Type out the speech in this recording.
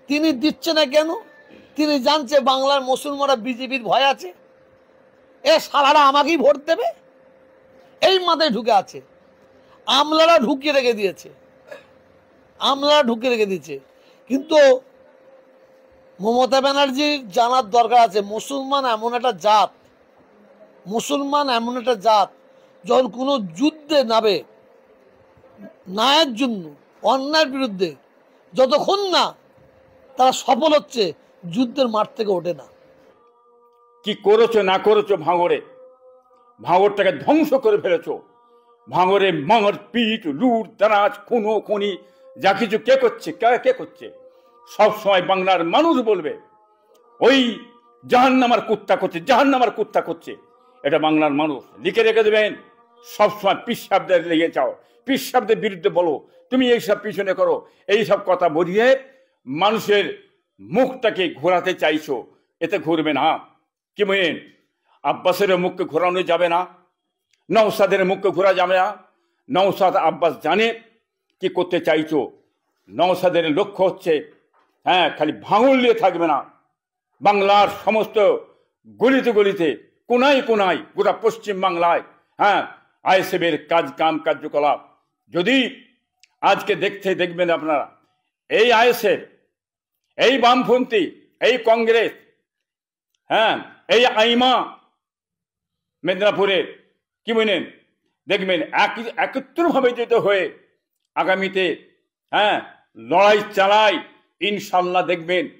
তিনি দিচ্ছে না কেন? তিনি জানছে বাংলার মুসলমানরা বিজেপির ভয় আছে, এ সালারা আমাকেই ভোট দেবে, এই মাথায় ঢুকে আছে। আমলারা ঢুকিয়ে রেখে দিয়েছে, কিন্তু মমতা ব্যানার্জির জানার দরকার আছে মুসলমান এমন একটা জাত, যখন কোনো যুদ্ধে নামে ন্যায়ের জন্য, অন্যায়ের বিরুদ্ধে, যতক্ষণ না তারা সফল হচ্ছে, যুদ্ধের মাঠ থেকে ওঠে না। কি করেছো না করেছো ভাঙড়টাকে ধ্বংস করে ফেলেছো। ভাঙড়ে মার পিট, লুট, দারাজ, খুনো খুনি যা কিছু কে করছে? সবসময় বাংলার মানুষ বলবে ওই জাহান্নামার কুত্তা করছে। এটা বাংলার মানুষ লিখে রেখে দেবেন। সবসময় পীর সাহেবদের লেগে যাও, পীর সাহেবদের বিরুদ্ধে বলো, তুমি এইসব পিছনে করো, এইসব কথা বলিয়ে মানুষের মুখটাকে ঘোরাতে চাইছো। এতে ঘুরবে না। কি বলেন? আব্বাসের মুখকে ঘোরানো যাবে না, নওশাদের মুখকে ঘোরা যাবে না। নওশাদ আব্বাস জানে কি করতে চাইছো। নওশাদের লক্ষ্য হচ্ছে খালি ভাঙল নিয়ে থাকবে না, বাংলার সমস্ত গলিতে গলিতে, কোনায় কোনায়, গোটা পশ্চিম বাংলায় আইএসএফের কার্যকলাপ যদি আজকে দেখবেন আপনারা, এই আইএসএফ, এই বামপন্থী, এই কংগ্রেস, এই আইমা মেদিনীপুরের, কি বলেন, দেখবেন একত্রভাবে যেতে হয়ে আগামীতে লড়াই চালায়, ইনশাল্লাহ দেখবেন